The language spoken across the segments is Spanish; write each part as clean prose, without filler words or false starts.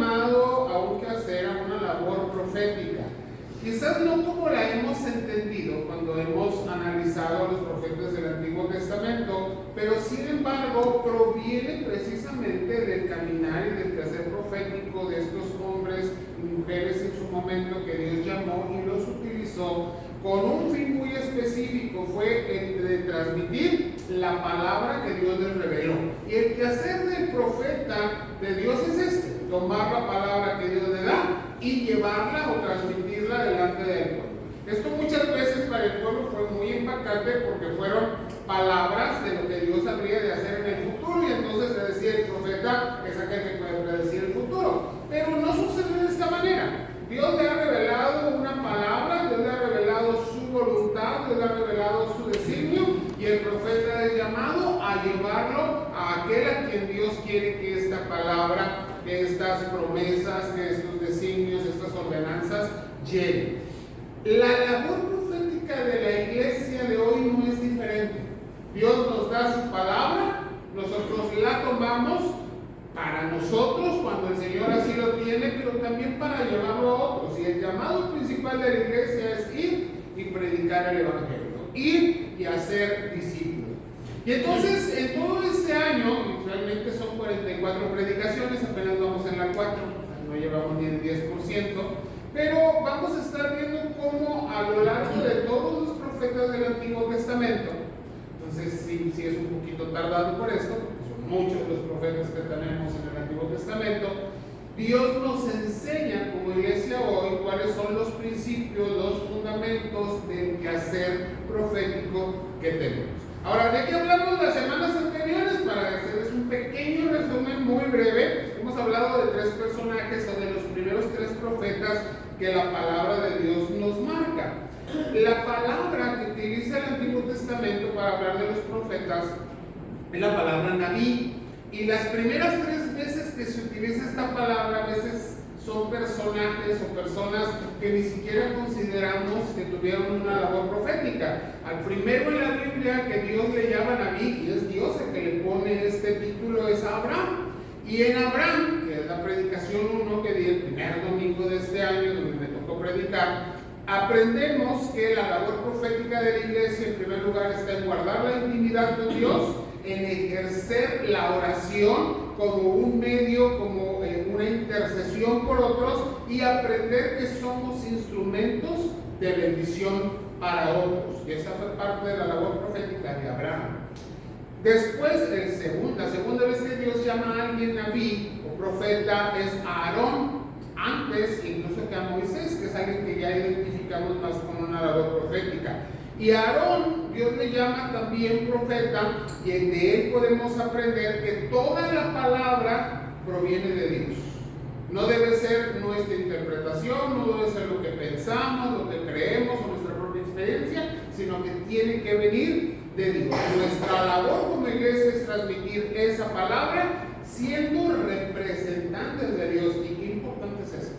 llamado a un quehacer, a una labor profética. Quizás no como la hemos entendido cuando hemos analizado a los profetas del Antiguo Testamento, pero sin embargo proviene precisamente del caminar y del quehacer profético de estos hombres y mujeres en su momento que Dios llamó y los utilizó con un fin muy específico, fue el de transmitir la palabra que Dios les reveló. Y el quehacer del profeta de Dios es este: tomar la palabra que Dios le da y llevarla o transmitirla delante del pueblo. Esto muchas veces para el pueblo fue muy impactante porque fueron palabras de lo que Dios habría de hacer en el futuro, y entonces se decía el profeta es aquel que puede predecir el futuro. Pero no sucede de esta manera. Dios le ha revelado una palabra, Dios le ha revelado su voluntad, Dios le ha revelado su designio, y el profeta es llamado a llevarlo a aquel a quien Dios quiere que esta palabra, que estas promesas, que estos designios, estas ordenanzas lleguen. La labor profética de la iglesia de hoy no es diferente. Dios nos da su palabra, nosotros la tomamos para nosotros cuando el Señor así lo tiene, pero también para llevarlo a otros. Y el llamado principal de la iglesia es ir y predicar el Evangelio, ir y hacer discípulos. Y entonces en todo este año, y realmente son 44 predicaciones, apenas vamos en la 4, no llevamos ni el 10%, pero vamos a estar viendo cómo a lo largo de todos los profetas del Antiguo Testamento, entonces sí es un poquito tardado por esto, porque son muchos los profetas que tenemos en el Antiguo Testamento, Dios nos enseña como iglesia hoy cuáles son los principios, los fundamentos del quehacer profético que tenemos. Ahora, ¿de qué hablamos las semanas anteriores? Para hacerles un pequeño resumen muy breve, hemos hablado de 3 personajes o de los primeros 3 profetas que la palabra de Dios nos marca. La palabra que utiliza el Antiguo Testamento para hablar de los profetas es la palabra Naví. Y las primeras 3 veces que se utiliza esta palabra, a veces son personajes o personas que ni siquiera consideramos que tuvieron una labor profética. Al primero en la Biblia que Dios le llama Naví, y es Dios el que le pone este título, es a Abraham. Y en Abraham, que es la predicación 1 que di el primer domingo de este año, donde me tocó predicar, aprendemos que la labor profética de la iglesia, en primer lugar, está en guardar la intimidad con Dios, en ejercer la oración como un medio, como una intercesión por otros, y aprender que somos instrumentos de bendición para otros. Y esa fue parte de la labor profética de Abraham. Después, la segunda vez que Dios llama a alguien Naví o profeta es a Aarón, antes incluso que a Moisés, que es alguien que ya identificamos más con una labor profética. Y a Aarón Dios le llama también profeta, y de él podemos aprender que toda la palabra proviene de Dios. No debe ser nuestra interpretación, no debe ser lo que pensamos, lo que creemos o nuestra propia experiencia, sino que tiene que venir de Dios. Nuestra labor como iglesia es transmitir esa palabra siendo representantes de Dios. ¿Y qué importante es eso?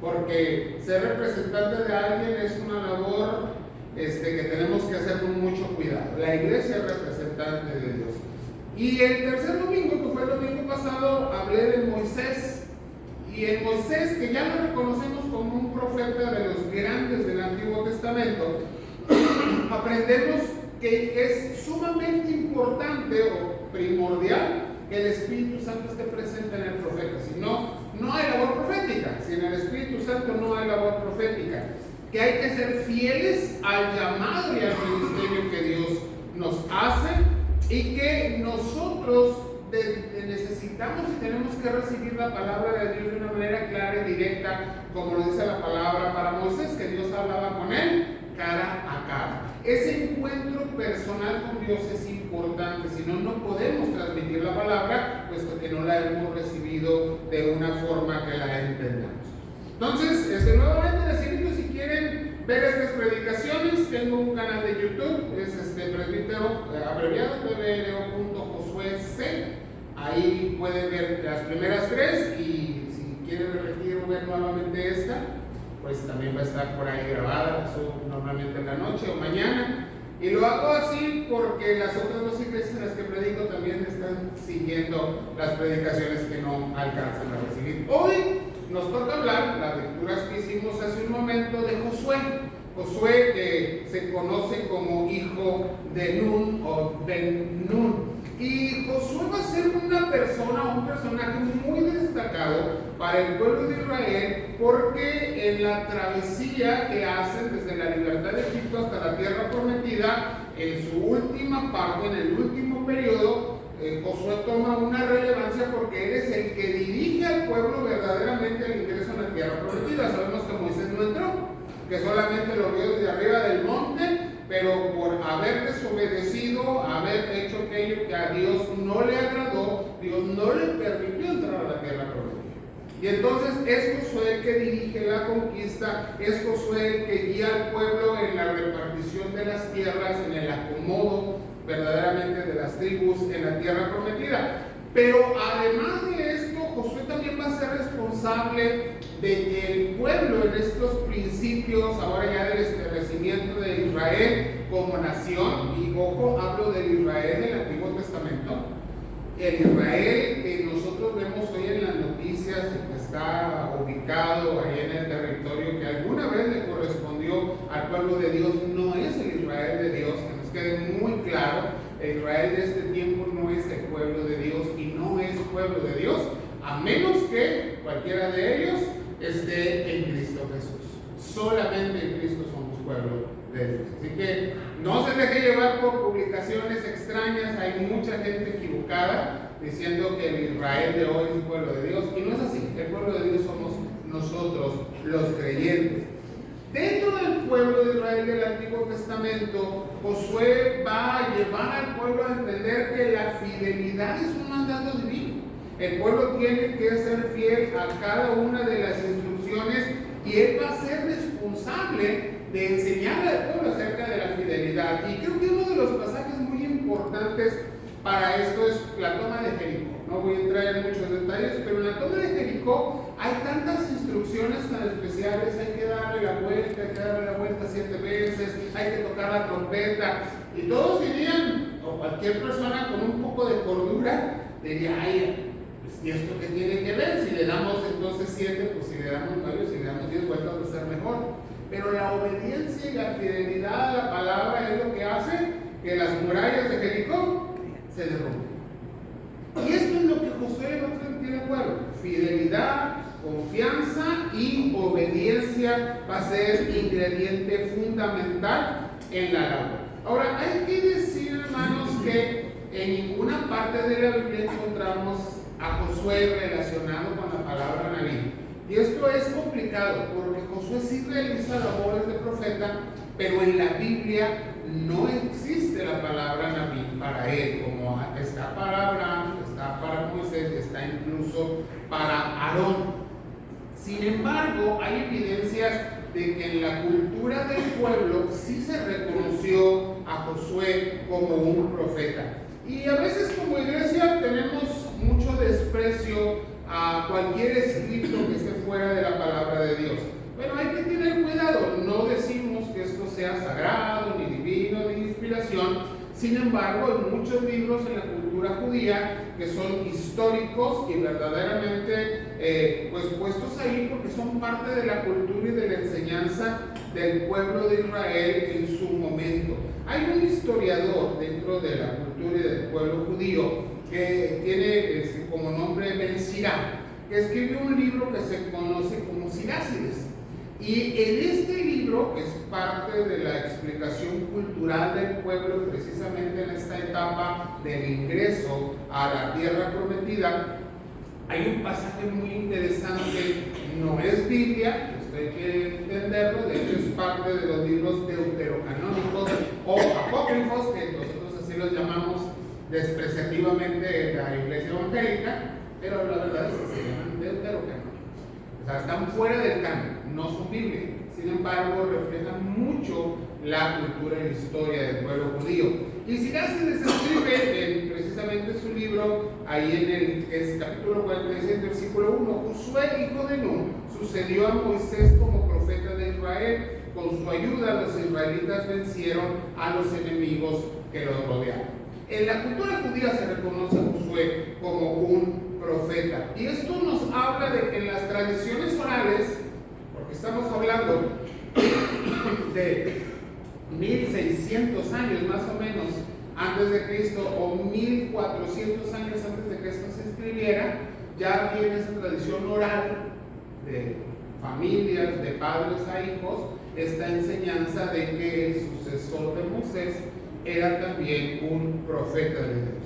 Porque ser representante de alguien es una labor que tenemos que hacer con mucho cuidado. La iglesia es representante de Dios. Y el tercer domingo, que fue el domingo pasado, hablé de Moisés. Y en Moisés, que ya lo reconocemos como un profeta de los grandes del Antiguo Testamento, aprendemos que es sumamente importante o primordial que el Espíritu Santo esté presente en el profeta. Si no, no hay labor profética. Sin el Espíritu Santo no hay labor profética. Que hay que ser fieles al llamado y al ministerio que Dios nos hace, y que nosotros necesitamos y tenemos que recibir la palabra de Dios de una manera clara y directa, como lo dice la palabra para Moisés, que Dios hablaba con él cara a cara. Ese encuentro personal con Dios es importante, si no, no podemos transmitir la palabra, puesto que no la hemos recibido de una forma que la entendamos. Entonces, nuevamente les invito, si quieren ver estas predicaciones, tengo un canal de YouTube, es presbítero abreviado, pbro.josuec. Ahí pueden ver las primeras 3, y si quieren repetir o ver nuevamente esta, pues también va a estar por ahí grabada, normalmente en la noche o mañana. Y lo hago así porque las otras 2 iglesias en las que predico también están están siguiendo las predicaciones que no alcanzan a recibir. Hoy nos toca hablar, las lecturas que hicimos hace un momento, de Josué. Josué, que se conoce como hijo de Nun o Ben Nun. Y Josué va a ser un personaje muy destacado para el pueblo de Israel, porque en la travesía que hacen desde la libertad de Egipto hasta la tierra prometida, en su última parte, en el último periodo, Josué toma una relevancia porque él es el que dirige al pueblo verdaderamente al ingreso en la tierra prometida. Sabemos que Moisés no entró, que solamente lo vio desde arriba del monte, pero por haber desobedecido, haber hecho aquello que a Dios no le agradó, Dios no le permitió entrar a la tierra prometida. Y entonces es Josué el que dirige la conquista, es Josué el que guía al pueblo en la repartición de las tierras, en el acomodo verdaderamente de las tribus en la tierra prometida. Pero además de esto, Josué también va a ser responsable de que el pueblo en estos principios, ahora ya del establecimiento de Israel como nación, y ojo, hablo del Israel del Antiguo Testamento, el Israel que nosotros vemos hoy en las noticias, que está ubicado ahí en el territorio que alguna vez le correspondió al pueblo de Dios, no es el Israel de Dios, que nos quede muy claro. El Israel de este tiempo no es el pueblo de Dios y no es pueblo de Dios, a menos que cualquiera de ellos esté en Cristo Jesús. Solamente en Cristo somos pueblo de Dios. Así que no se deje llevar por publicaciones extrañas. Hay mucha gente equivocada diciendo que el Israel de hoy es el pueblo de Dios, y no es así. El pueblo de Dios somos nosotros, los creyentes. Dentro del pueblo de Israel del Antiguo Testamento, Josué va a llevar al pueblo a entender que la fidelidad es un mandato divino. El pueblo tiene que ser fiel a cada una de las instrucciones, y él va a ser responsable de enseñarle al pueblo acerca de la fidelidad. Y creo que uno de los pasajes muy importantes para esto es la toma de Jericó. No voy a entrar en muchos detalles, pero en la toma de Jericó hay tantas instrucciones tan especiales. Hay que darle la vuelta 7 veces, hay que tocar la trompeta, y todos dirían, o cualquier persona con un poco de cordura diría, ay, pues, ¿y esto qué tiene que ver? Si le damos entonces 7, pues si le damos 9, si le damos 10 vueltas va a ser mejor. Pero la obediencia y la fidelidad a la palabra es lo que hace que las murallas de Jericó se derrumben. Y esto es lo que Josué le va a transmitir al pueblo: fidelidad, confianza y obediencia va a ser ingrediente fundamental en la labor. Ahora, hay que decir, hermanos, que en ninguna parte de la Biblia encontramos a Josué relacionado con la palabra Naví. Y esto es complicado, porque Josué sí realiza labores de profeta, pero en la Biblia no existe la palabra Naví para él, como está para Abraham, está para Moisés, está incluso para Aarón. Sin embargo, hay evidencias de que en la cultura del pueblo sí se reconoció a Josué como un profeta. Y a veces como iglesia tenemos mucho desprecio a cualquier escrito que esté fuera de la palabra de Dios. Pero hay que tener cuidado, no decimos que esto sea sagrado, ni divino, ni inspiración. Sin embargo, hay muchos libros en la cultura judía que son históricos y verdaderamente pues puestos ahí porque son parte de la cultura y de la enseñanza del pueblo de Israel en su momento. Hay un historiador dentro de la cultura y del pueblo judío que tiene como nombre Ben Sirá, que escribió un libro que se conoce como Sirácides. Y en este libro, que es parte de la explicación cultural del pueblo, precisamente en esta etapa del ingreso a la tierra prometida, hay un pasaje muy interesante. No es Biblia, esto hay que entenderlo, de hecho es parte de los libros deuterocanónicos o apócrifos, que nosotros así los llamamos despreciativamente en la iglesia evangélica, pero la verdad es que se llaman deuterocanónicos. O sea, están fuera del canon, no son Biblia. Sin embargo, reflejan mucho la cultura y la historia del pueblo judío. Y Sirácides escribe precisamente su libro, ahí en el capítulo 46, versículo 1, Josué, hijo de Nun, sucedió a Moisés como profeta de Israel. Con su ayuda, los israelitas vencieron a los enemigos que los rodeaban. En la cultura judía se reconoce a Josué como un profeta. Y esto nos habla de que en las tradiciones orales, porque estamos hablando de 1600 años más o menos antes de Cristo, o 1400 años antes de que esto se escribiera, ya viene esa tradición oral de familias, de padres a hijos, esta enseñanza de que el sucesor de Moisés era también un profeta de Dios.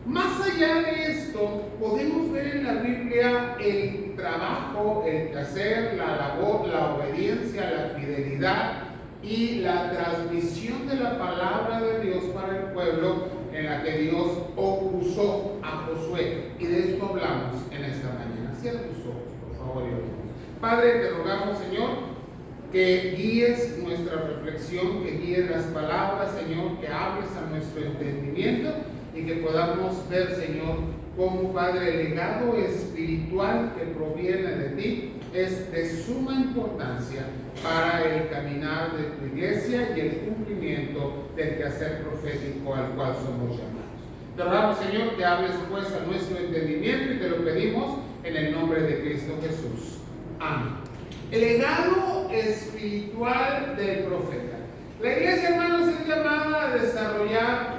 Más allá de esto, podemos ver en la Biblia el trabajo, el quehacer, la labor, la obediencia, la fidelidad y la transmisión de la palabra de Dios para el pueblo, en la que Dios usó a Josué. Y de esto hablamos en esta mañana. Cierra tus ojos, por favor, y oremos. Padre, te rogamos, Señor, que guíes nuestra reflexión, que guíes las palabras, Señor, que hables a nuestro entendimiento y que podamos ver, Señor, como, Padre, el legado espiritual que proviene de ti es de suma importancia para el caminar de tu iglesia y el cumplimiento del quehacer profético al cual somos llamados. Te rogamos, Señor, que hables pues a nuestro entendimiento y te lo pedimos en el nombre de Cristo Jesús. Amén. El legado espiritual del profeta. La iglesia, hermanos, es llamada a desarrollar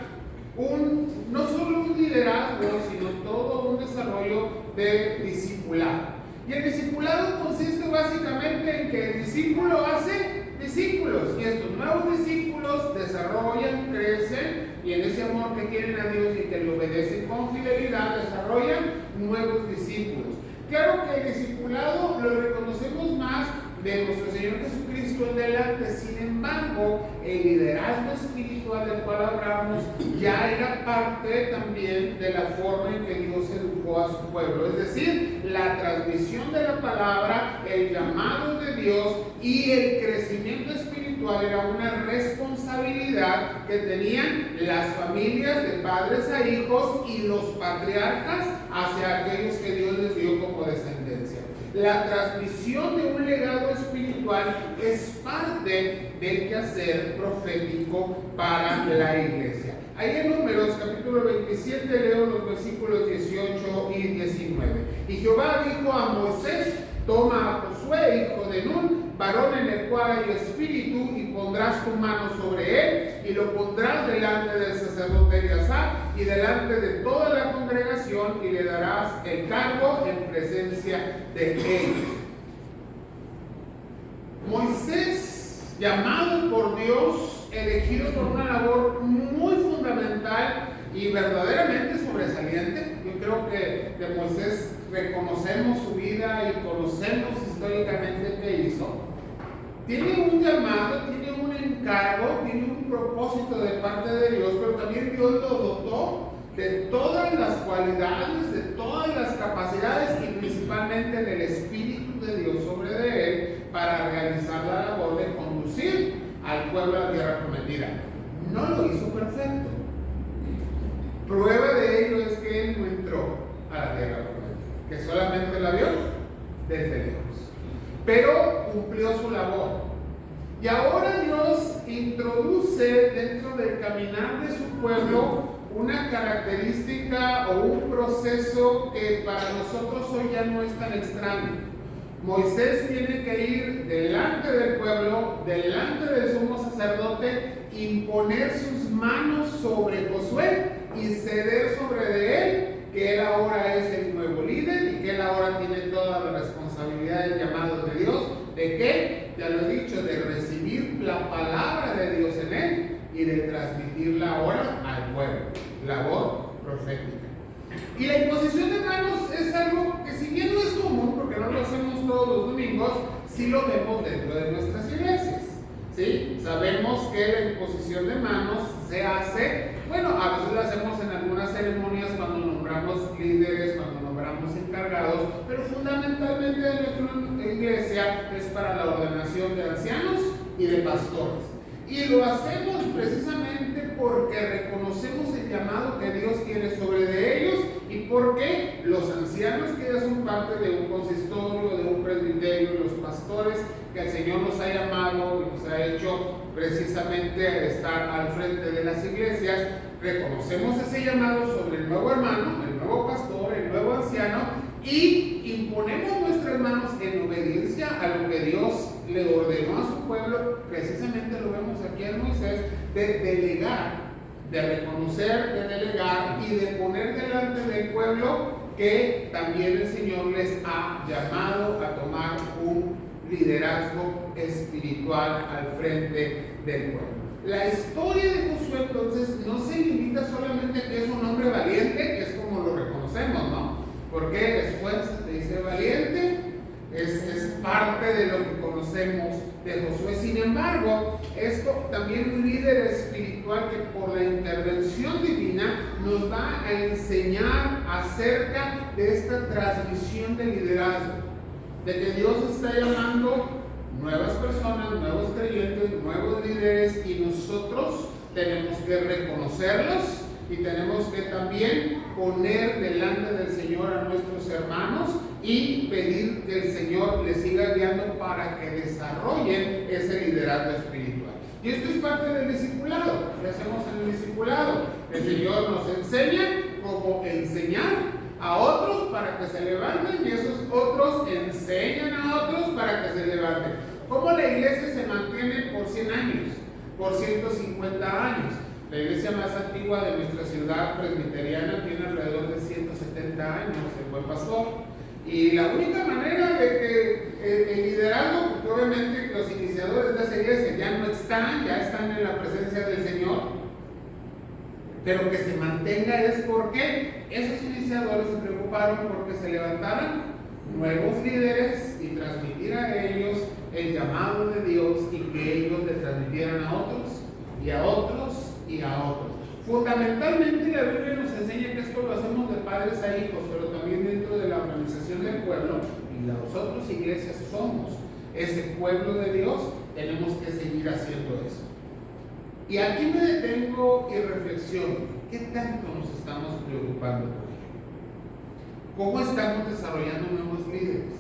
no solo un liderazgo, sino todo un desarrollo de discipulado. Y el discipulado consiste básicamente en que el discípulo hace discípulos, y estos nuevos discípulos desarrollan, crecen, y en ese amor que quieren a Dios y que le obedecen con fidelidad, desarrollan nuevos discípulos. Claro que el discipulado lo reconocemos más de nuestro Señor Jesucristo en adelante. Sin embargo, el liderazgo espiritual del cual hablamos ya era parte también de la forma en que Dios educó a su pueblo, es decir, la transmisión de la palabra, el llamado de Dios y el crecimiento espiritual era una responsabilidad que tenían las familias de padres a hijos y los patriarcas hacia aquellos que Dios les dio como descendencia. La transmisión de un legado espiritual es parte del quehacer profético para la iglesia. Ahí en Números capítulo 27 leo los versículos 18 y 19. Y Jehová dijo a Moisés: toma a Josué, hijo de Nun, varón en el cual hay espíritu, y pondrás tu mano sobre él, y lo pondrás delante del sacerdote Eleazar y delante de toda la congregación, y le darás el cargo en presencia de ellos. Moisés, llamado por Dios, elegido por una labor muy fundamental y verdaderamente sobresaliente. Yo creo que de Moisés reconocemos su vida y conocemos históricamente qué hizo. Tiene un llamado, tiene un encargo, tiene un propósito de parte de Dios, pero también Dios lo dotó de todas las cualidades, de todas las capacidades y principalmente del Espíritu de Dios sobre de él para realizar la labor de conducir al pueblo a la tierra prometida. No lo hizo perfecto. Prueba de ello es que él no entró a la tierra prometida, que solamente la vio desde lejos. Pero cumplió su labor. Y ahora Dios introduce dentro del caminar de su pueblo una característica o un proceso que para nosotros hoy ya no es tan extraño. Moisés tiene que ir delante del pueblo, delante del sumo sacerdote, imponer sus manos sobre Josué y ceder sobre de él, que él ahora es el nuevo líder y que él ahora tiene toda la responsabilidad del llamado de Dios. ¿De qué? Ya lo he dicho, de recibir la palabra de Dios en él y de transmitirla ahora al pueblo. Labor profética. Y la imposición de manos es algo que, si bien no es común, porque no lo hacemos todos los domingos, sí lo vemos dentro de nuestras iglesias. ¿Sí? Sabemos que la imposición de manos se hace, bueno, a veces la hacemos en algunas ceremonias cuando nombramos líderes, cuando nombramos encargados, pero fundamentalmente en nuestra iglesia es para la ordenación de ancianos y de pastores. Y lo hacemos precisamente porque reconocemos el llamado que Dios tiene sobre de ellos y porque los ancianos que ya son parte de un consistorio, de un presbiterio, los pastores que el Señor nos ha llamado y nos ha hecho precisamente estar al frente de las iglesias, reconocemos ese llamado sobre el nuevo hermano, el nuevo pastor, el nuevo anciano, y imponemos nuestras manos en obediencia a lo que Dios le ordenó a su pueblo. Precisamente lo vemos aquí en Moisés, de delegar, de reconocer, de delegar y de poner delante del pueblo que también el Señor les ha llamado a tomar un liderazgo espiritual al frente del pueblo. La historia de Josué entonces no se limita solamente a que es un hombre valiente, que es como lo reconocemos, ¿no? Porque después te dice valiente, es parte de lo que conocemos de Josué. Sin embargo, es también un líder espiritual que por la intervención divina nos va a enseñar acerca de esta transmisión de liderazgo, de que Dios está llamando nuevas personas, nuevos creyentes, nuevos líderes, y nosotros tenemos que reconocerlos y tenemos que también poner delante del Señor a nuestros hermanos y pedir que el Señor les siga guiando para que desarrollen ese liderazgo espiritual. Y esto es parte del discipulado. ¿Qué hacemos en el discipulado? El Señor nos enseña cómo enseñar a otros para que se levanten, y esos otros enseñan a otros para que se levanten. ¿Cómo la iglesia se mantiene por 100 años? Por 150 años. La iglesia más antigua de nuestra ciudad presbiteriana tiene alrededor de 170 años, el Buen Pastor. Y la única manera de que el liderazgo, porque obviamente los iniciadores de esa iglesia ya no están, ya están en la presencia del Señor, pero que se mantenga, es porque esos iniciadores se preocuparon porque se levantaran nuevos líderes y transmitir a ellos el llamado de Dios, y que ellos le transmitieran a otros y a otros y a otros. Fundamentalmente la Biblia nos enseña que esto lo hacemos de padres a hijos, pero también dentro de la organización del pueblo, y nosotros iglesias somos ese pueblo de Dios, tenemos que seguir haciendo eso. Y aquí me detengo y reflexiono, ¿qué tanto nos estamos preocupando por ello? ¿Cómo estamos desarrollando nuevos líderes?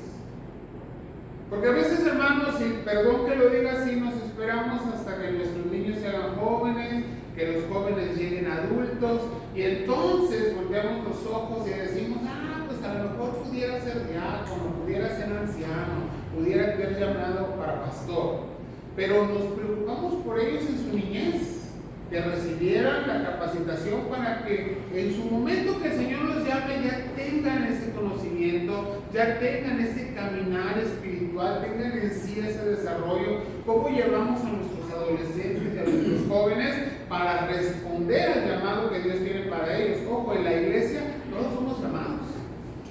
Porque a veces, hermanos, y perdón que lo diga así, nos esperamos hasta que nuestros niños se hagan jóvenes, que los jóvenes lleguen adultos, y entonces volteamos los ojos y decimos, pues a lo mejor pudiera ser diácono, pudiera ser anciano, pudiera haber llamado para pastor. Pero nos preocupamos por ellos en su niñez, que recibieran la capacitación para que en su momento que el Señor los llame ya tengan ese conocimiento, ya tengan ese caminar espiritual, tengan en sí ese desarrollo. ¿Cómo llevamos a nuestros adolescentes y a nuestros jóvenes para responder al llamado que Dios tiene para ellos? Ojo, en la iglesia todos somos llamados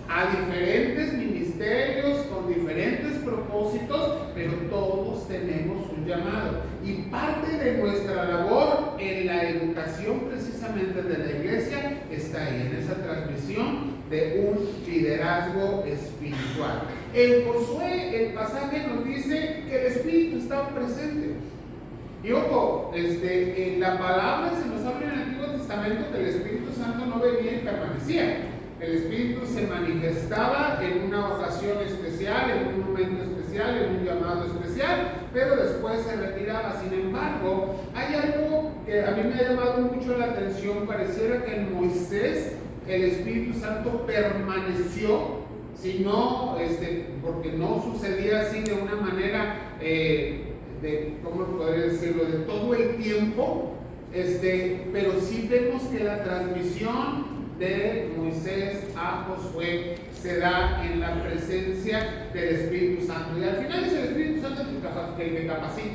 a diferentes ministerios con diferentes propósitos, pero todos tenemos un llamado, y parte de nuestra labor en la educación precisamente de la iglesia está ahí, en esa transmisión de un liderazgo espiritual. En Josué el pasaje nos dice que el Espíritu estaba presente. Y ojo, en la palabra se nos habla en el Antiguo Testamento que el Espíritu Santo no venía y permanecía. El Espíritu se manifestaba en una ocasión especial, en un momento especial, en un llamado especial, pero después se retiraba. Sin embargo, hay algo que a mí me ha llamado mucho la atención. Pareciera que en Moisés el Espíritu Santo permaneció, sino, porque no sucedía así de una manera, ¿cómo podría decirlo?, de todo el tiempo, pero sí vemos que la transmisión de Moisés a Josué se da en la presencia del Espíritu Santo, y al final es el Espíritu Santo el que capacita,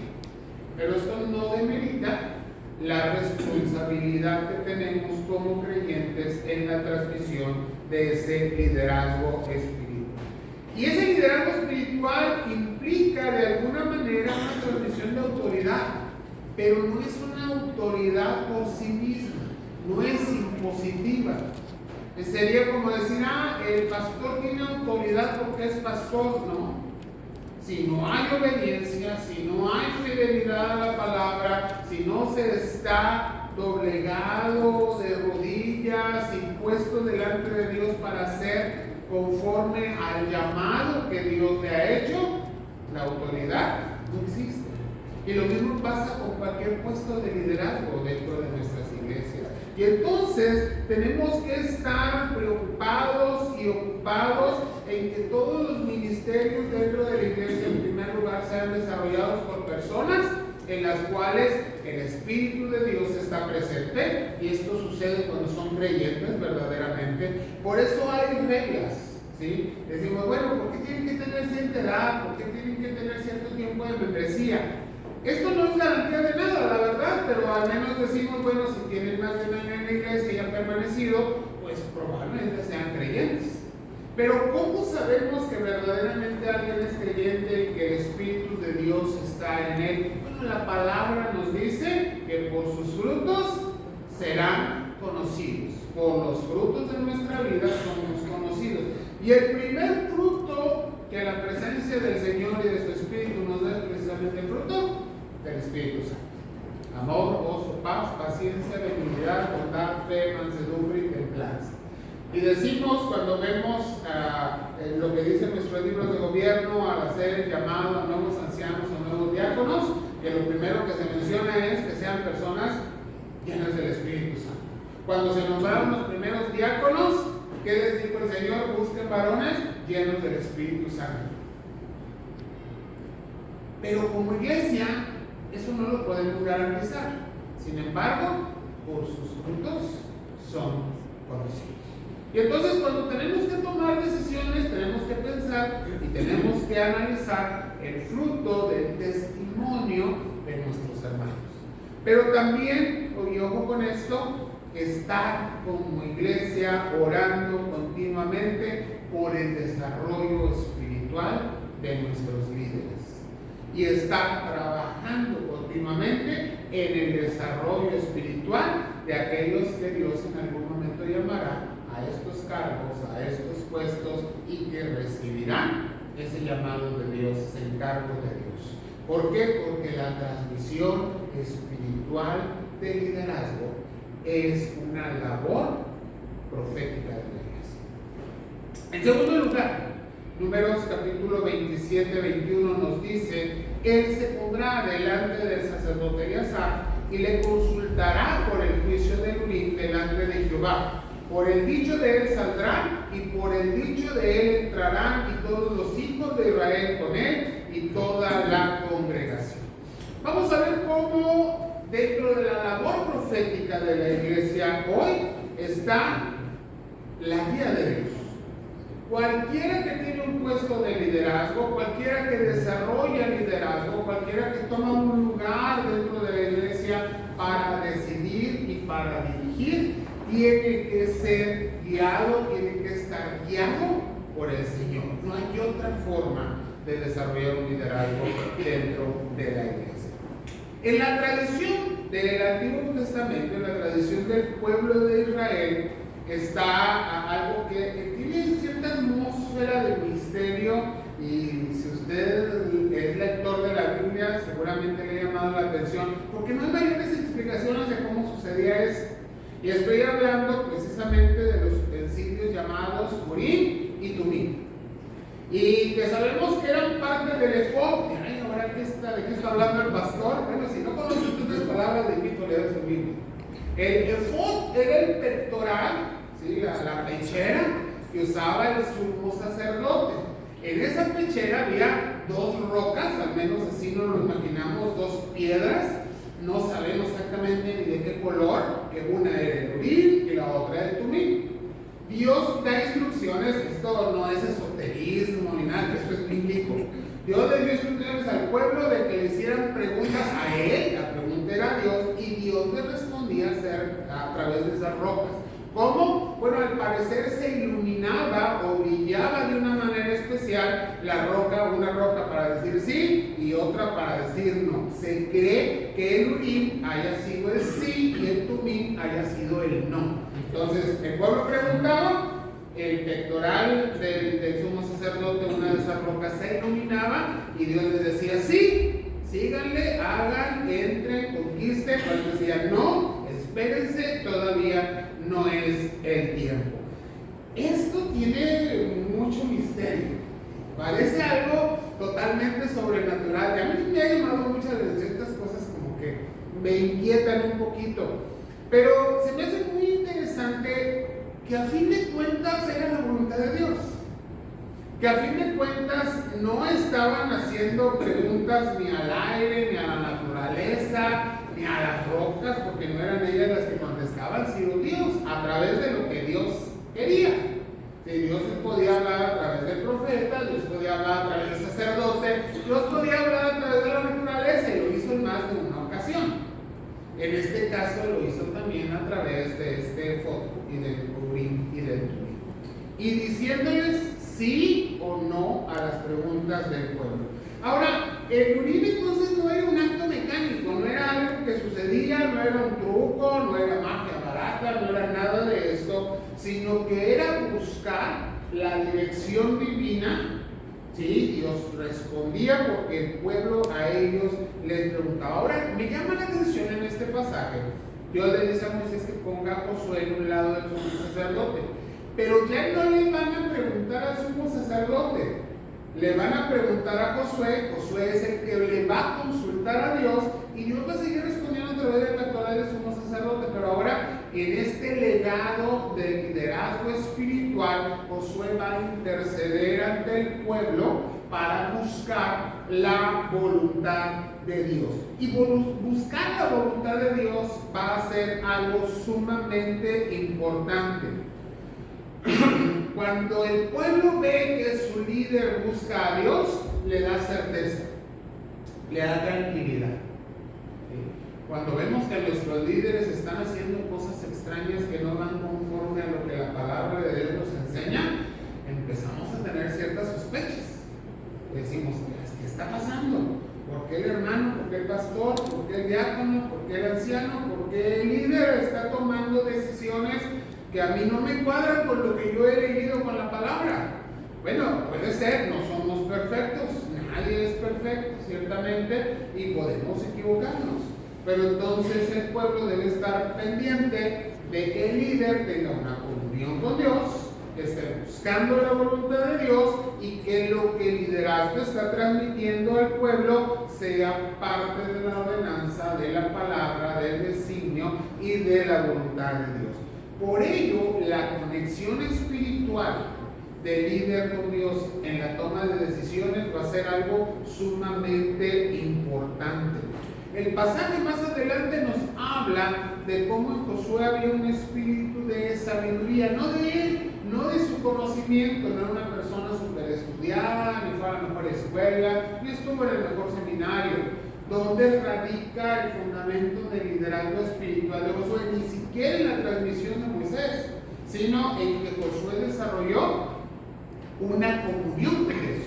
pero esto no demerita la responsabilidad que tenemos como creyentes en la transmisión de ese liderazgo espiritual. Y ese liderazgo espiritual implica de alguna manera una transmisión de autoridad, pero no es una autoridad por sí misma, no es impositiva. Sería como decir, el pastor tiene autoridad porque es pastor. No. Si no hay obediencia, si no hay fidelidad a la palabra, si no se está doblegado de rodillas y puesto delante de Dios para ser conforme al llamado que Dios le ha hecho, la autoridad no existe. Y lo mismo pasa con cualquier puesto de liderazgo dentro de nuestras iglesias. Y entonces tenemos que estar preocupados y ocupados en que todos los ministerios dentro de la iglesia, en primer lugar, sean desarrollados por personas en las cuales el Espíritu de Dios está presente, y esto sucede cuando son creyentes verdaderamente. Por eso hay reglas, ¿sí? Decimos, bueno, ¿por qué tienen que tener cierta edad? ¿Por qué tienen que tener cierto tiempo de membresía? Esto no es garantía de nada, la verdad, pero al menos decimos, bueno, si tienen más de un año en la iglesia y han permanecido, pues probablemente sean creyentes. Pero ¿cómo sabemos que verdaderamente alguien es creyente y que el Espíritu de Dios está en él? Bueno, la palabra nos dice que por sus frutos serán conocidos. Por los frutos de nuestra vida somos conocidos. Y el primer fruto que la presencia del Señor y de su Espíritu nos da es precisamente el fruto del Espíritu Santo. Amor, gozo, paz, paciencia, benignidad, bondad, fe, mansedumbre y templanza. Y decimos, cuando vemos lo que dicen nuestros libros de gobierno al hacer el llamado a nuevos ancianos o nuevos diáconos, que lo primero que se menciona es que sean personas llenas del Espíritu Santo. Cuando se nombraron los primeros diáconos, ¿qué les dijo el Señor? Busquen varones llenos del Espíritu Santo. Pero como iglesia, eso no lo podemos garantizar. Sin embargo, por sus frutos son conocidos. Y entonces, cuando tenemos que tomar decisiones, tenemos que pensar y tenemos que analizar el fruto del testimonio de nuestros hermanos. Pero también, y ojo con esto, estar como iglesia orando continuamente por el desarrollo espiritual de nuestros líderes. Y estar trabajando continuamente en el desarrollo espiritual de aquellos que Dios en algún momento llamará a estos cargos, a estos puestos, y que recibirán ese llamado de Dios, ese encargo de Dios. ¿Por qué? Porque la transmisión espiritual de liderazgo es una labor profética de la iglesia. En segundo lugar, Números capítulo 27-21 nos dice: Él se pondrá delante del sacerdote Eleazar y le consultará por el juicio de Urim delante de Jehová. Por el dicho de él saldrán y por el dicho de él entrarán, y todos los hijos de Israel con él y toda la congregación. Vamos a ver cómo dentro de la labor profética de la iglesia hoy está la guía de Dios. Cualquiera que tiene un puesto de liderazgo, cualquiera que desarrolla liderazgo, cualquiera que toma un lugar dentro de la iglesia para decidir y para dirigir, tiene que ser guiado, tiene que estar guiado por el Señor. No hay otra forma de desarrollar un liderazgo dentro de la iglesia. En la tradición del Antiguo Testamento, en la tradición del pueblo de Israel, está algo que tiene cierta atmósfera de misterio, y si usted es lector de la Biblia seguramente le ha llamado la atención, porque no hay mayores explicaciones de cómo sucedía eso. Y estoy hablando precisamente de los utensilios llamados Urim y Tumim, y que sabemos que eran parte del efod. Ay, ahora ¿de qué está hablando el pastor? Bueno, si no conoce estas palabras, le invito a leer su Biblia. El efod era el pectoral, ¿sí? la pechera que usaba el sumo sacerdote. En esa pechera había dos rocas, al menos así nos lo imaginamos, dos piedras. No sabemos exactamente ni de qué color, que una era el Urim y la otra el Tumim. Dios da instrucciones, esto no es esoterismo ni nada, esto es bíblico. Dios le dio instrucciones al pueblo de que le hicieran preguntas a él, la pregunta era a Dios, y Dios le respondía a través de esas rocas. ¿Cómo? Bueno, al parecer se iluminaba o brillaba de una manera especial la roca, una roca para decir sí y otra para decir no. Se cree que el Urim haya sido el sí y el Tumim haya sido el no. Entonces, el pueblo preguntaba, el pectoral del sumo sacerdote, una de esas rocas se iluminaba y Dios les decía sí, síganle, hagan, entren, conquisten. Cuando decía no, espérense, todavía no es el tiempo. Esto tiene mucho misterio, parece algo totalmente sobrenatural, y a mí me ha llamado muchas veces estas cosas como que me inquietan un poquito. Pero se me hace muy interesante que a fin de cuentas era la voluntad de Dios. Que a fin de cuentas no estaban haciendo preguntas ni al aire, ni a la naturaleza, ni a las rocas, porque no eran ellas las que contestaban, sino Dios, a través de lo que Dios quería. Si Dios podía hablar a través del profeta, Dios podía hablar a través del sacerdote, Dios podía hablar a través de la naturaleza, y lo hizo en más de una ocasión. En este caso lo hizo también a través de este foto y del Urim y del Tumim, y diciéndoles sí o no a las preguntas del pueblo. Ahora, el Urim entonces no era un acto mecánico, no era algo que sucedía, no era un truco, no era magia barata, no era nada de esto, sino que era buscar la dirección divina. Sí, Dios respondía porque el pueblo a ellos les preguntaba. Ahora, me llama la atención en este pasaje, Dios le dice a Moisés que ponga a Josué en un lado del sumo sacerdote, pero ya no le van a preguntar al sumo sacerdote, le van a preguntar a Josué. Josué es el que le va a consultar a Dios, y Dios va a seguir respondiendo a través de la actualidad del sumo sacerdote. Pero ahora, en este legado de liderazgo espiritual, Josué va a interceder ante el pueblo para buscar la voluntad de Dios. Y buscar la voluntad de Dios va a ser algo sumamente importante. Cuando el pueblo ve que su líder busca a Dios, le da certeza, le da tranquilidad. Cuando vemos que nuestros líderes están haciendo cosas extrañas que no van conforme a lo que la palabra de Dios nos enseña, empezamos a tener ciertas sospechas. Decimos, ¿qué está pasando? ¿Por qué el hermano? ¿Por qué el pastor? ¿Por qué el diácono? ¿Por qué el anciano? ¿Por qué el líder está tomando decisiones que a mí no me cuadran con lo que yo he leído con la palabra? Bueno, puede ser, no somos perfectos, nadie es perfecto, ciertamente, y podemos equivocarnos. Pero entonces el pueblo debe estar pendiente de que el líder tenga una comunión con Dios, que esté buscando la voluntad de Dios, y que lo que el liderazgo está transmitiendo al pueblo sea parte de la ordenanza, de la palabra, del designio y de la voluntad de Dios. Por ello, la conexión espiritual del líder con Dios en la toma de decisiones va a ser algo sumamente importante. El pasaje más adelante nos habla de cómo en Josué había un espíritu de sabiduría, no de él, no de su conocimiento, no era una persona súper estudiada, ni fue a la mejor escuela, ni estuvo en el mejor seminario. Donde radica el fundamento del liderazgo espiritual de Josué, ni siquiera en la transmisión de Moisés, sino en que Josué desarrolló una comunión con Dios,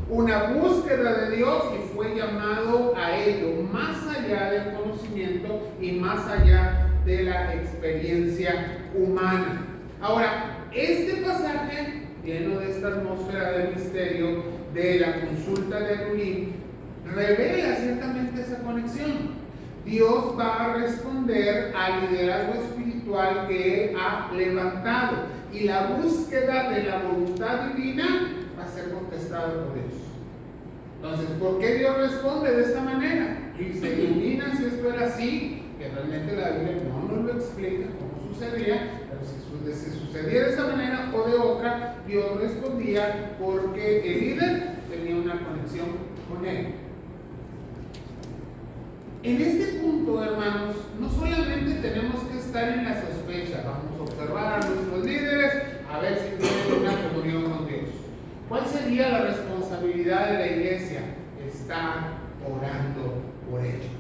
una búsqueda de Dios, y fue llamado a ello más allá del conocimiento y más allá de la experiencia humana. Ahora, este pasaje, lleno de esta atmósfera de misterio de la consulta de Urim, revela ciertamente esa conexión. Dios va a responder al liderazgo espiritual que Él ha levantado, y la búsqueda de la voluntad divina va a ser contestada por Dios. Entonces, ¿por qué Dios responde de esta manera? Y se ilumina si esto era así, que realmente la Biblia no nos lo explica cómo sucedía, pero si sucedía de esta manera o de otra, Dios respondía porque el líder tenía una conexión con Él. En este punto, hermanos, no solamente tenemos que estar en la sospecha, vamos a observar a nuestros líderes a ver si tienen una comunión con Dios. ¿Cuál sería la responsabilidad de la iglesia? Estar orando por ello.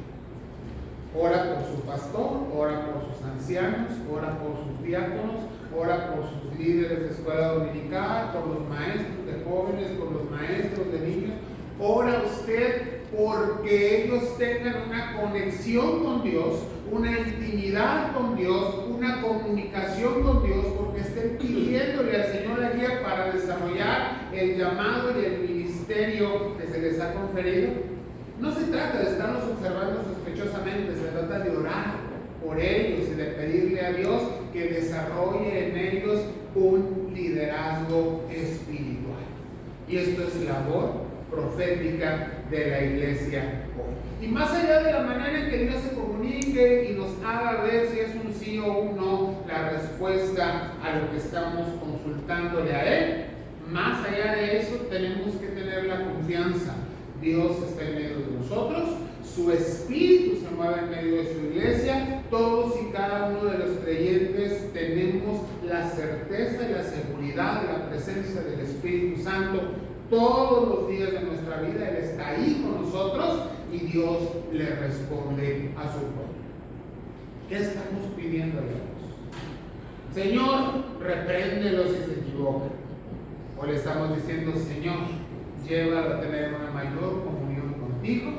Ora por su pastor, ora por sus ancianos, ora por sus diáconos, ora por sus líderes de escuela dominical, por los maestros de jóvenes, por los maestros de niños. Ora usted porque ellos tengan una conexión con Dios, una intimidad con Dios, una comunicación con Dios, porque estén pidiéndole al Señor la guía para desarrollar el llamado y el ministerio que se les ha conferido. No se trata de estarlos observando sospechosamente, se trata de orar por ellos y de pedirle a Dios que desarrolle en ellos un liderazgo espiritual. Y esto es labor profética de la iglesia hoy. Y más allá de la manera en que Dios se comunique y nos haga ver si es un sí o un no la respuesta a lo que estamos consultándole a Él, más allá de eso tenemos que tener la confianza. Dios está en medio de nosotros, su Espíritu se mueve en medio de su iglesia, todos y cada uno de los creyentes tenemos la certeza y la seguridad de la presencia del Espíritu Santo todos los días de nuestra vida. Él está ahí con nosotros y Dios le responde a su pueblo. ¿Qué estamos pidiendo a Dios? Señor, repréndelos si se equivocan. O le estamos diciendo, Señor, llévalo a tener una mayor comunión contigo,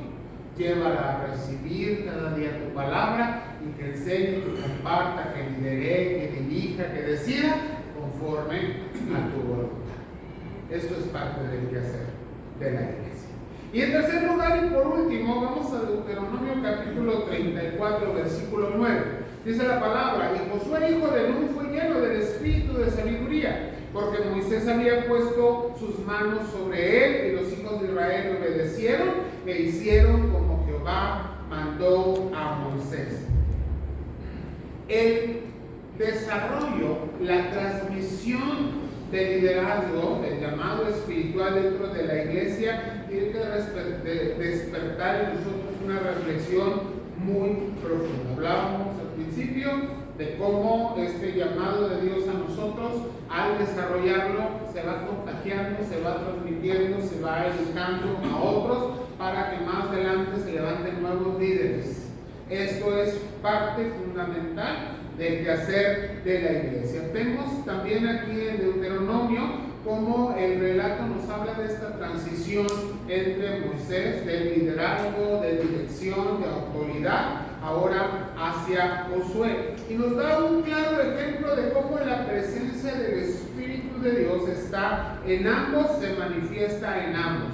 llévala a recibir cada día tu palabra y que enseñe, que comparta, que lidere, que dirija, que decida conforme a tu voluntad. Esto es parte del quehacer de la iglesia. Y en tercer lugar y por último, vamos a Deuteronomio capítulo 34, versículo 9. Dice la palabra: y Josué hijo de Nun fue lleno del espíritu de sabiduría, porque Moisés había puesto sus manos sobre él, y los hijos de Israel le obedecieron e hicieron como Jehová mandó a Moisés. El desarrollo, la transmisión del liderazgo, del llamado espiritual dentro de la iglesia, tiene que despertar en nosotros una reflexión muy profunda. Hablábamos al principio de cómo este llamado de Dios a nosotros, al desarrollarlo, se va contagiando, se va transmitiendo, se va educando a otros para que más adelante se levanten nuevos líderes. Esto es parte fundamental del quehacer de la iglesia. Vemos también aquí en Deuteronomio cómo el relato nos habla de esta transición entre Moisés, del liderazgo, de dirección, de autoridad, ahora hacia Josué. Y nos da un claro ejemplo de cómo la presencia del Espíritu de Dios está en ambos, se manifiesta en ambos.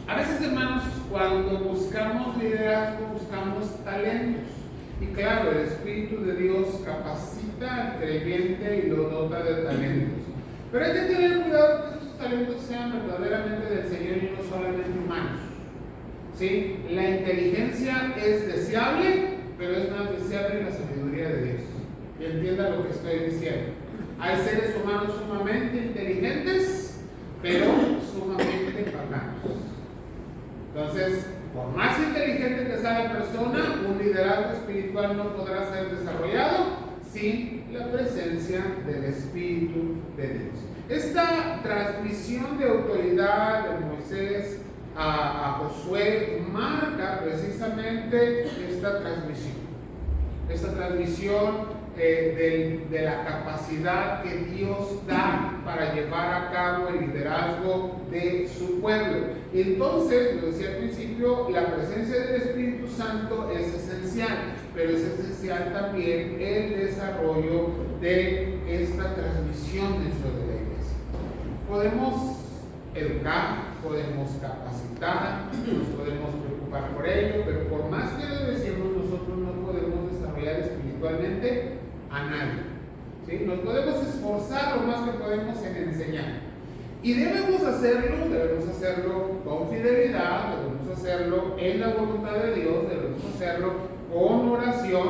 A veces, hermanos, cuando buscamos liderazgo, buscamos talentos. Y claro, el Espíritu de Dios capacita al creyente y lo dota de talentos. Pero hay que tener cuidado que esos talentos sean verdaderamente del Señor y no solamente humanos. ¿Sí? La inteligencia es deseable, pero es más deseable la sabiduría de Dios. Y entienda lo que estoy diciendo. Hay seres humanos sumamente inteligentes, pero sumamente paganos. Entonces, por más inteligente que sea la persona, un liderazgo espiritual no podrá ser desarrollado sin la presencia del Espíritu de Dios. Esta transmisión de autoridad de Moisés a Josué marca precisamente esta transmisión. Esta transmisión de la capacidad que Dios da para llevar a cabo el liderazgo de su pueblo. Entonces, lo decía al principio, la presencia del Espíritu Santo es esencial, pero es esencial también el desarrollo de esta transmisión dentro de la iglesia. Podemos educar, podemos capacitar, nos podemos preocupar por ello, pero por más que lo decimos, nosotros no podemos desarrollar espiritualmente a nadie. ¿Sí? Nos podemos esforzar lo más que podemos en enseñar. Y debemos hacerlo con fidelidad, debemos hacerlo en la voluntad de Dios, debemos hacerlo con oración,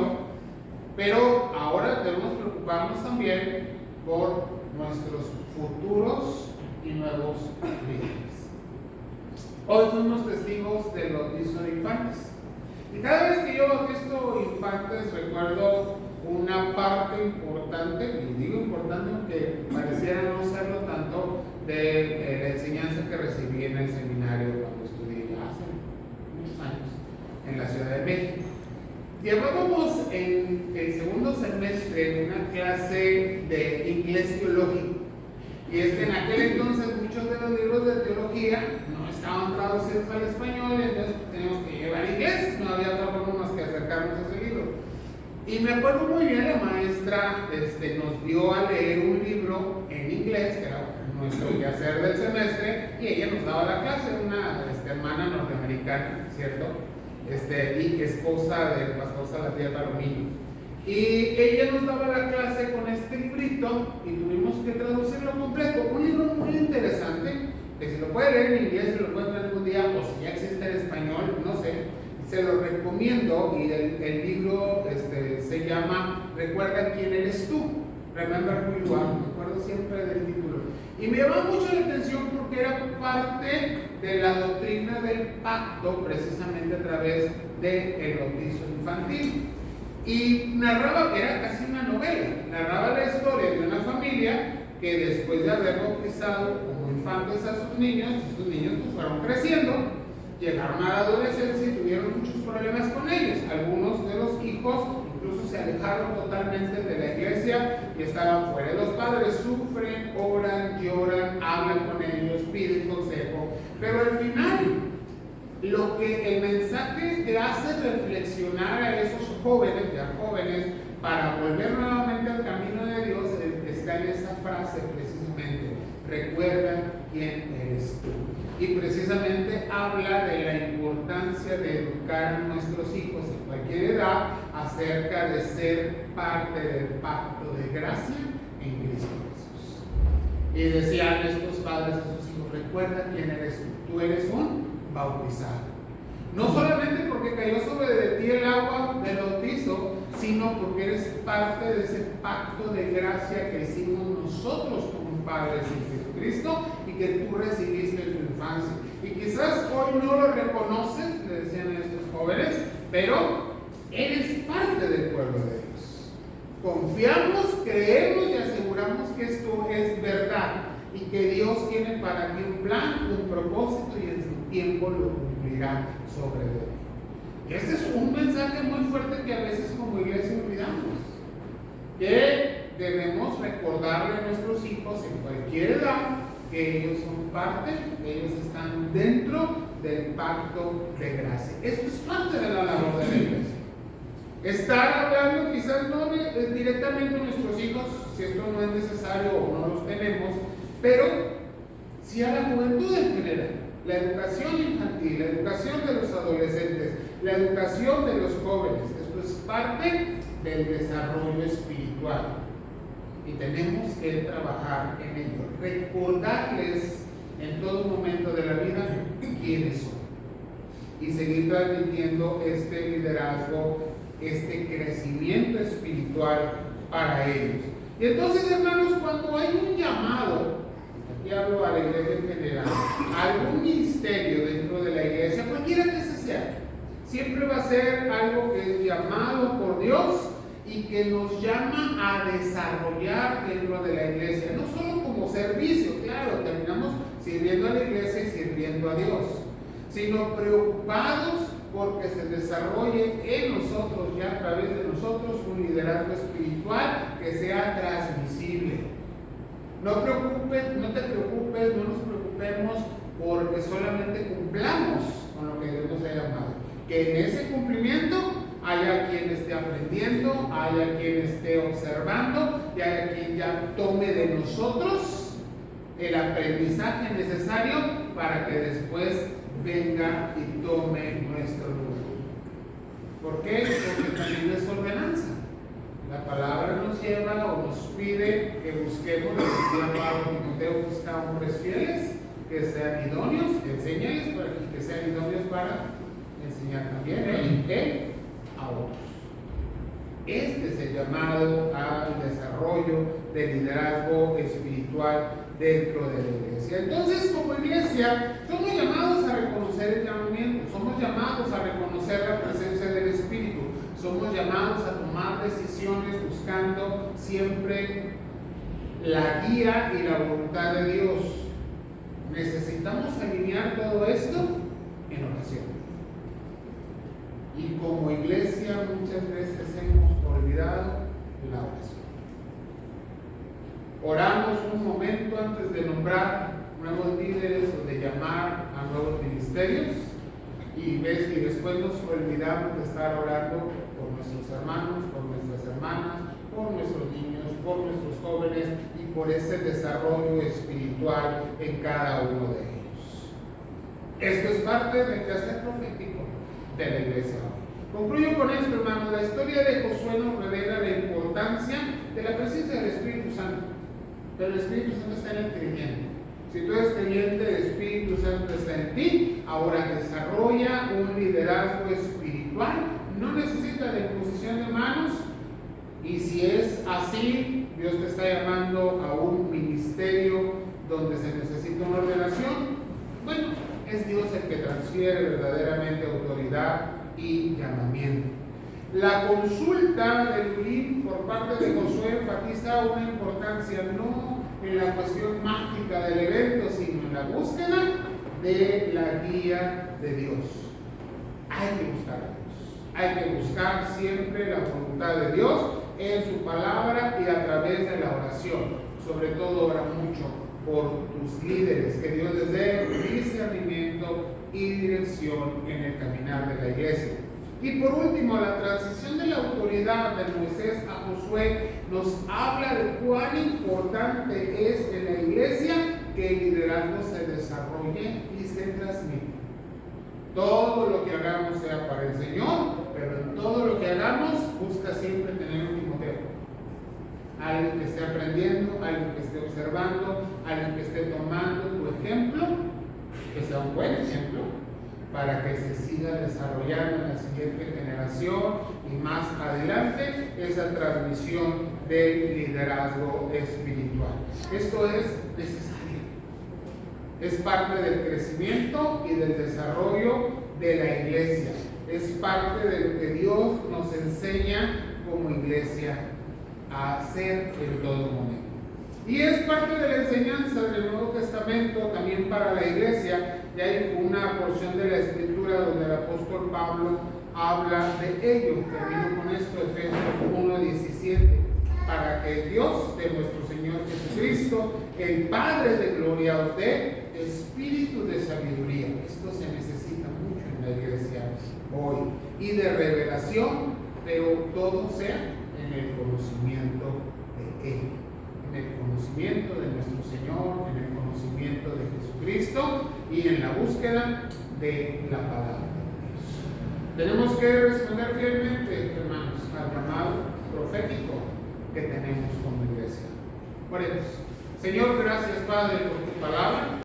pero ahora debemos preocuparnos también por nuestros futuros y nuevos líderes. Hoy fuimos testigos de los infantes. Y cada vez que yo he visto infantes recuerdo una parte importante, y digo importante aunque pareciera no serlo tanto, de la enseñanza que recibí en el seminario cuando estudié hace muchos años en la Ciudad de México. Llevábamos en el segundo semestre una clase de inglés teológico, y es que en aquel entonces muchos de los libros de teología no estaban traducidos al español, entonces teníamos que llevar inglés, no había otra forma más que acercarnos a ese libro. Y me acuerdo muy bien, la maestra nos dio a leer un libro en inglés, que era nuestro quehacer del semestre, y ella nos daba la clase, una hermana norteamericana, ¿cierto? Y esposa del pastor Salatiel Palomino. Y ella nos daba la clase con este librito y tuvimos que traducirlo completo. Un libro muy interesante, que si lo puede leer en inglés, se lo encuentra algún día, o si ya existe en español, no sé, se lo recomiendo. Y el libro se llama Recuerda quién eres tú, Remember Who You Are. Me acuerdo siempre del título. Y me llamó mucho la atención porque era parte de la doctrina del pacto, precisamente a través del bautizo infantil. Y narraba, era casi una novela, narraba la historia de una familia que después de haber bautizado como infantes a sus niños, estos niños pues fueron creciendo, llegaron a la adolescencia y tuvieron muchos problemas con ellos. Algunos de los hijos incluso se alejaron totalmente de la iglesia y estaban fuera. Los padres sufren, oran, lloran, hablan con ellos, piden consejo, pero al final lo que el mensaje te hace reflexionar a esos jóvenes, ya jóvenes, para volver nuevamente al camino de Dios, está en esa frase precisamente: recuerda quién eres tú. Y precisamente habla de la importancia de educar a nuestros hijos en cualquier edad acerca de ser parte del pacto de gracia en Cristo Jesús. Y decían estos padres a sus hijos: recuerda quién eres tú. Tú eres un bautizado. No solamente porque cayó sobre de ti el agua del bautizo, sino porque eres parte de ese pacto de gracia que hicimos nosotros como padres en Jesucristo y que tú recibiste en tu infancia. Y quizás hoy no lo reconoces, le decían a estos jóvenes, pero eres parte del pueblo de Dios. Confiamos, creemos y aseguramos que esto es verdad y que Dios tiene para ti un plan, un propósito, y en su tiempo lo cumplirá sobre él. Este es un mensaje muy fuerte que a veces como iglesia olvidamos, que debemos recordarle a nuestros hijos en cualquier edad que ellos son parte, que ellos están dentro del pacto de gracia. Esto es parte de la labor de la iglesia. Estar hablando quizás no directamente a nuestros hijos, si esto no es necesario o no los tenemos, pero sí a la juventud en general. La educación infantil, la educación de los adolescentes, la educación de los jóvenes, esto es parte del desarrollo espiritual y tenemos que trabajar en ello, recordarles en todo momento de la vida quiénes son y seguir transmitiendo este liderazgo, este crecimiento espiritual para ellos. Y entonces, hermanos, cuando hay un llamado, aquí hablo a la iglesia en general, algún ministerio dentro de la iglesia, cualquiera que ese sea, siempre va a ser algo que es llamado por Dios y que nos llama a desarrollar dentro de la iglesia, no solo como servicio, claro, terminamos sirviendo a la iglesia y sirviendo a Dios, sino preocupados porque se desarrolle en nosotros, ya a través de nosotros, un liderazgo espiritual que sea transmisible. No te preocupes, no nos preocupemos porque solamente cumplamos con lo que Dios nos ha llamado. Que en ese cumplimiento haya quien esté aprendiendo, haya quien esté observando y haya quien ya tome de nosotros el aprendizaje necesario para que después venga y tome nuestro lugar. ¿Por qué? Porque también es ordenanza. La palabra nos lleva o nos pide que busquemos, lo que decía Pablo Timoteo, busca hombres fieles, que sean idóneos, enséñales para que sean idóneos para enseñar también a otros. Este es el llamado al desarrollo del liderazgo espiritual dentro de la iglesia. Entonces, como iglesia, somos llamados a reconocer el llamamiento, somos llamados a reconocer la presencia del Espíritu, somos llamados a tomar decisiones buscando siempre la guía y la voluntad de Dios. Necesitamos alinear todo esto en oración. Y como iglesia muchas veces hemos olvidado la oración. Oramos un momento antes de nombrar nuevos líderes o de llamar a nuevos ministerios y después nos olvidamos de estar orando por nuestros hermanos, por nuestras hermanas, por nuestros niños, por nuestros jóvenes y por ese desarrollo espiritual en cada uno de ellos. Esto es parte del quehacer profético de la iglesia. Concluyo con esto, hermanos. La historia de Josué nos revela la importancia de la presencia del Espíritu Santo. Pero el Espíritu Santo está en el creyente. Si tú eres creyente, el Espíritu Santo está en ti, ahora desarrolla un liderazgo espiritual, no necesita de imposición de manos, y si es así, Dios te está llamando a un ministerio donde se necesita una ordenación, bueno, es Dios el que transfiere verdaderamente autoridad y llamamiento. La consulta de Urim por parte de Josué enfatiza una importancia no en la cuestión mágica del evento, sino en la búsqueda de la guía de Dios. Hay que buscar a Dios. Hay que buscar siempre la voluntad de Dios en su palabra y a través de la oración. Sobre todo ora mucho por tus líderes, que Dios les dé discernimiento y dirección en el caminar de la iglesia. Y por último, la transición de la autoridad de Moisés a Josué nos habla de cuán importante es en la iglesia que el liderazgo se desarrolle y se transmita. Todo lo que hagamos sea para el Señor, pero en todo lo que hagamos busca siempre tener un Timoteo. Alguien que esté aprendiendo, alguien que esté observando, alguien que esté tomando tu ejemplo, que sea un buen ejemplo, para que se siga desarrollando en la siguiente generación y más adelante esa transmisión del liderazgo espiritual. Esto es necesario. Es parte del crecimiento y del desarrollo de la iglesia. Es parte de lo que Dios nos enseña como iglesia a hacer en todo momento. Y es parte de la enseñanza del Nuevo Testamento también para la iglesia. Y hay una porción de la Escritura donde el apóstol Pablo habla de ello. Termino con esto, Efesios 1:17. Para que Dios de nuestro Señor Jesucristo, el Padre de gloria, os dé espíritu de sabiduría. Esto se necesita mucho en la iglesia hoy. Y de revelación, pero todo sea en el conocimiento de Él. En el conocimiento de nuestro Señor, en el conocimiento de Jesucristo y en la búsqueda de la palabra de Dios. Tenemos que responder fielmente, hermanos, al llamado profético que tenemos como iglesia. Por eso, Señor, gracias Padre por tu palabra.